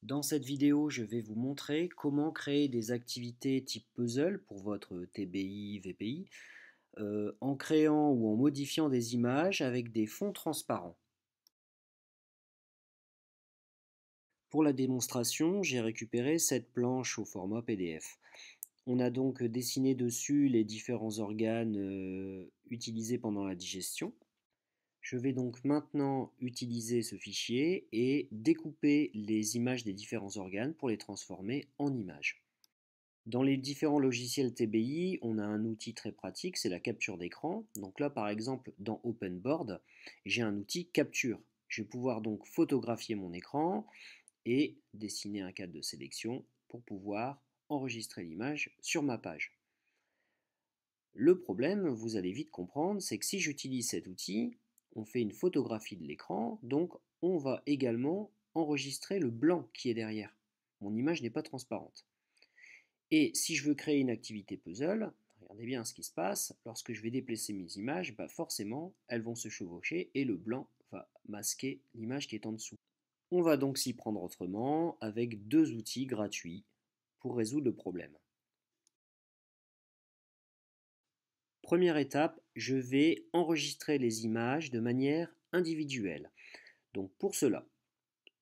Dans cette vidéo, je vais vous montrer comment créer des activités type puzzle pour votre TBI, VPI, en créant ou en modifiant des images avec des fonds transparents. Pour la démonstration, j'ai récupéré cette planche au format PDF. On a donc dessiné dessus les différents organes utilisés pendant la digestion. Je vais donc maintenant utiliser ce fichier et découper les images des différents organes pour les transformer en images. Dans les différents logiciels TBI, on a un outil très pratique, c'est la capture d'écran. Donc là, par exemple, dans OpenBoard, j'ai un outil capture. Je vais pouvoir donc photographier mon écran et dessiner un cadre de sélection pour pouvoir enregistrer l'image sur ma page. Le problème, vous allez vite comprendre, c'est que si j'utilise cet outil, on fait une photographie de l'écran, donc on va également enregistrer le blanc qui est derrière. Mon image n'est pas transparente. Et si je veux créer une activité puzzle, regardez bien ce qui se passe, lorsque je vais déplacer mes images, forcément elles vont se chevaucher et le blanc va masquer l'image qui est en dessous. On va donc s'y prendre autrement avec deux outils gratuits pour résoudre le problème. Première étape, je vais enregistrer les images de manière individuelle. Donc pour cela,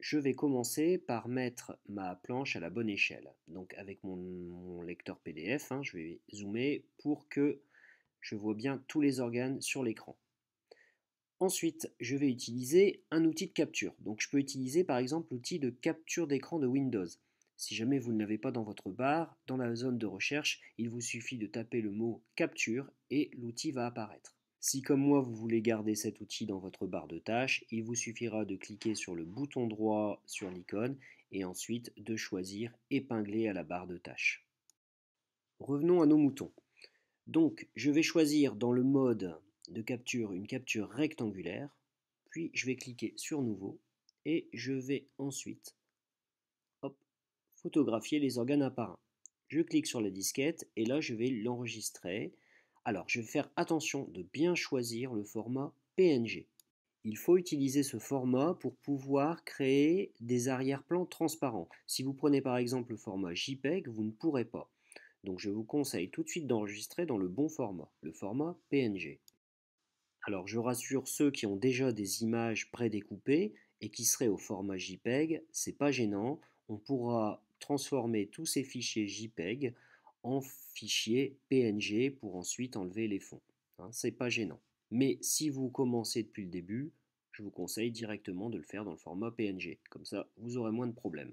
je vais commencer par mettre ma planche à la bonne échelle. Donc avec mon lecteur PDF, je vais zoomer pour que je vois bien tous les organes sur l'écran. Ensuite, je vais utiliser un outil de capture. Donc je peux utiliser par exemple l'outil de capture d'écran de Windows. Si jamais vous ne l'avez pas dans votre barre, dans la zone de recherche, il vous suffit de taper le mot capture et l'outil va apparaître. Si comme moi vous voulez garder cet outil dans votre barre de tâches, il vous suffira de cliquer sur le bouton droit sur l'icône et ensuite de choisir épingler à la barre de tâches. Revenons à nos moutons. Donc je vais choisir dans le mode de capture une capture rectangulaire, puis je vais cliquer sur nouveau et je vais ensuite photographier les organes un par un. Je clique sur la disquette et là je vais l'enregistrer. Alors je vais faire attention de bien choisir le format PNG. Il faut utiliser ce format pour pouvoir créer des arrière-plans transparents. Si vous prenez par exemple le format JPEG, vous ne pourrez pas. Donc je vous conseille tout de suite d'enregistrer dans le bon format, le format PNG. Alors je rassure ceux qui ont déjà des images prédécoupées et qui seraient au format JPEG, c'est pas gênant, on pourra transformer tous ces fichiers JPEG en fichiers PNG pour ensuite enlever les fonds. C'est pas gênant. Mais si vous commencez depuis le début, je vous conseille directement de le faire dans le format PNG. Comme ça, vous aurez moins de problèmes.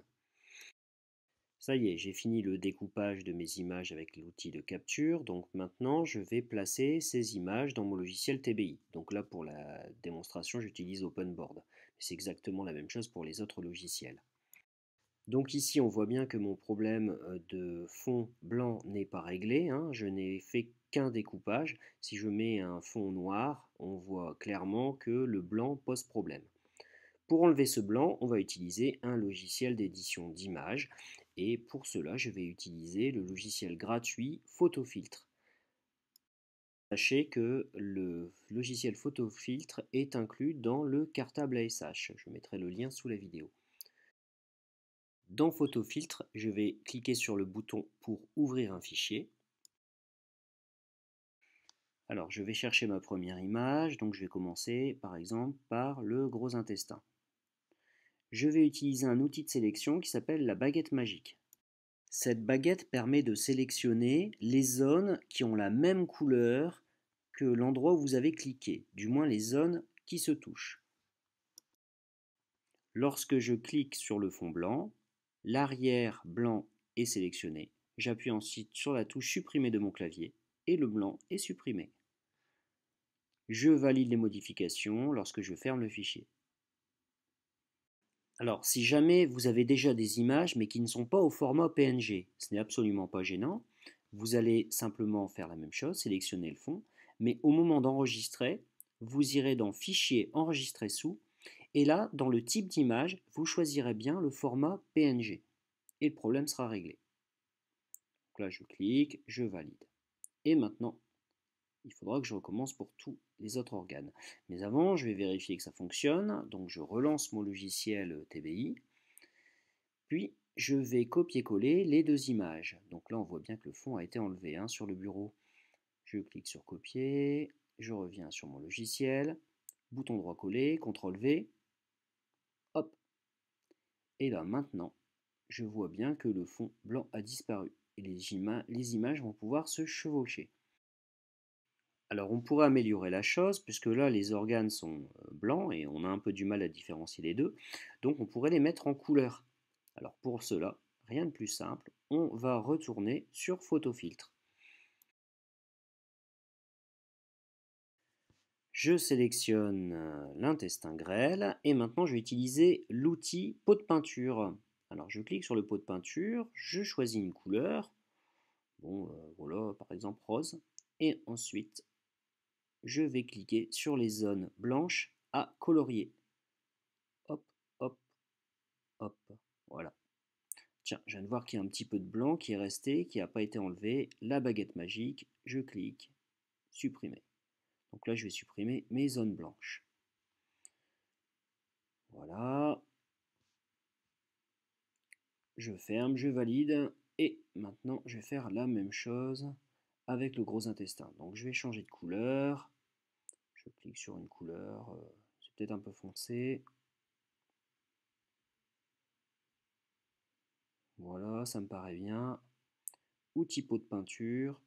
Ça y est, j'ai fini le découpage de mes images avec l'outil de capture. Donc maintenant, je vais placer ces images dans mon logiciel TBI. Donc là, pour la démonstration, j'utilise OpenBoard. C'est exactement la même chose pour les autres logiciels. Donc ici, on voit bien que mon problème de fond blanc n'est pas réglé. Je n'ai fait qu'un découpage. Si je mets un fond noir, on voit clairement que le blanc pose problème. Pour enlever ce blanc, on va utiliser un logiciel d'édition d'images et pour cela, je vais utiliser le logiciel gratuit Photofiltre. Sachez que le logiciel Photofiltre est inclus dans le cartable ASH. Je mettrai le lien sous la vidéo. Dans Photofiltre, je vais cliquer sur le bouton pour ouvrir un fichier. Alors, je vais chercher ma première image, donc je vais commencer par exemple par le gros intestin. Je vais utiliser un outil de sélection qui s'appelle la baguette magique. Cette baguette permet de sélectionner les zones qui ont la même couleur que l'endroit où vous avez cliqué, du moins les zones qui se touchent. Lorsque je clique sur le fond blanc, l'arrière blanc est sélectionné. J'appuie ensuite sur la touche supprimer de mon clavier et le blanc est supprimé. Je valide les modifications lorsque je ferme le fichier. Alors, si jamais vous avez déjà des images mais qui ne sont pas au format PNG, ce n'est absolument pas gênant. Vous allez simplement faire la même chose, sélectionner le fond, mais au moment d'enregistrer, vous irez dans Fichier, Enregistrer sous, et là, dans le type d'image, vous choisirez bien le format PNG, et le problème sera réglé. Donc là, je clique, je valide. Et maintenant, il faudra que je recommence pour tous les autres organes. Mais avant, je vais vérifier que ça fonctionne. Donc je relance mon logiciel TBI. Puis, je vais copier-coller les deux images. Donc là, on voit bien que le fond a été enlevé sur le bureau. Je clique sur copier, je reviens sur mon logiciel, bouton droit coller, CTRL V, hop. Et là maintenant, je vois bien que le fond blanc a disparu et les images vont pouvoir se chevaucher. Alors on pourrait améliorer la chose puisque là les organes sont blancs et on a un peu du mal à différencier les deux, donc on pourrait les mettre en couleur. Alors pour cela, rien de plus simple, on va retourner sur Photofiltre. Je sélectionne l'intestin grêle et maintenant je vais utiliser l'outil pot de peinture. Alors je clique sur le pot de peinture, je choisis une couleur, bon voilà par exemple rose, et ensuite je vais cliquer sur les zones blanches à colorier. Hop, hop, hop, voilà. Tiens, je viens de voir qu'il y a un petit peu de blanc qui est resté, qui n'a pas été enlevé. La baguette magique, je clique, supprimer. Donc là je vais supprimer mes zones blanches. Voilà. Je ferme, je valide, et maintenant je vais faire la même chose avec le gros intestin. Donc je vais changer de couleur, je clique sur une couleur, c'est peut-être un peu foncé. Voilà, ça me paraît bien. Outil pot de peinture,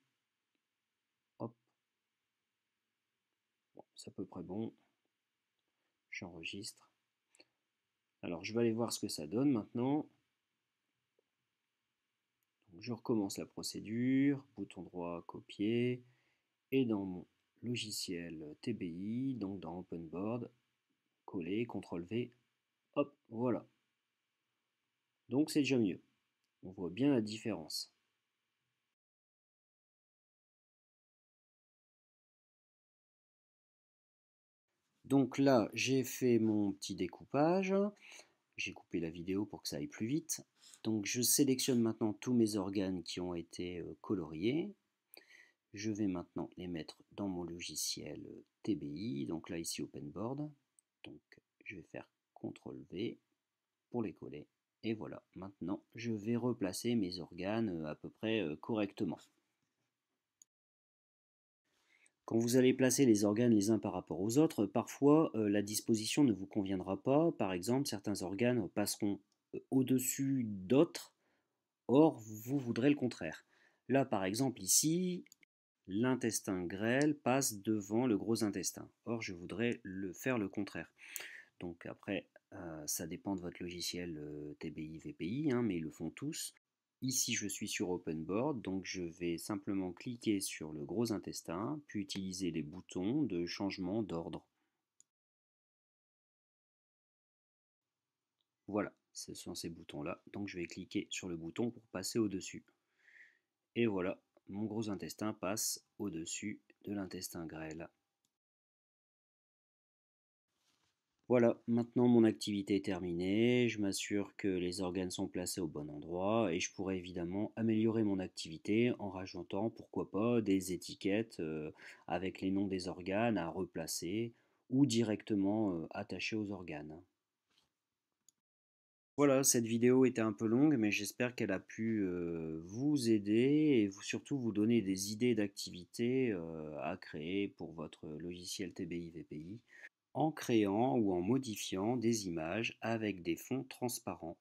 hop, bon, c'est à peu près bon. J'enregistre. Alors je vais aller voir ce que ça donne maintenant. Donc, je recommence la procédure, bouton droit, copier, et dans mon logiciel TBI, donc dans OpenBoard, coller, CTRL V, hop, voilà. Donc c'est déjà mieux. On voit bien la différence. Donc là, j'ai fait mon petit découpage. J'ai coupé la vidéo pour que ça aille plus vite. Donc je sélectionne maintenant tous mes organes qui ont été coloriés. Je vais maintenant les mettre dans mon logiciel TBI. Donc là, ici, OpenBoard. Donc je vais faire CTRL V pour les coller. Et voilà, maintenant je vais replacer mes organes à peu près correctement. Quand vous allez placer les organes les uns par rapport aux autres, parfois la disposition ne vous conviendra pas. Par exemple, certains organes passeront au-dessus d'autres, or vous voudrez le contraire. Là, par exemple, ici, l'intestin grêle passe devant le gros intestin. Or, je voudrais faire le contraire. Donc après, ça dépend de votre logiciel TBI, VPI, mais ils le font tous. Ici, je suis sur OpenBoard, donc je vais simplement cliquer sur le gros intestin, puis utiliser les boutons de changement d'ordre. Voilà, ce sont ces boutons-là. Donc je vais cliquer sur le bouton pour passer au-dessus. Et voilà, mon gros intestin passe au-dessus de l'intestin grêle. Voilà, maintenant mon activité est terminée, je m'assure que les organes sont placés au bon endroit et je pourrais évidemment améliorer mon activité en rajoutant, pourquoi pas, des étiquettes avec les noms des organes à replacer ou directement attachés aux organes. Voilà, cette vidéo était un peu longue, mais j'espère qu'elle a pu vous aider et surtout vous donner des idées d'activités à créer pour votre logiciel TBI VPI, en créant ou en modifiant des images avec des fonds transparents.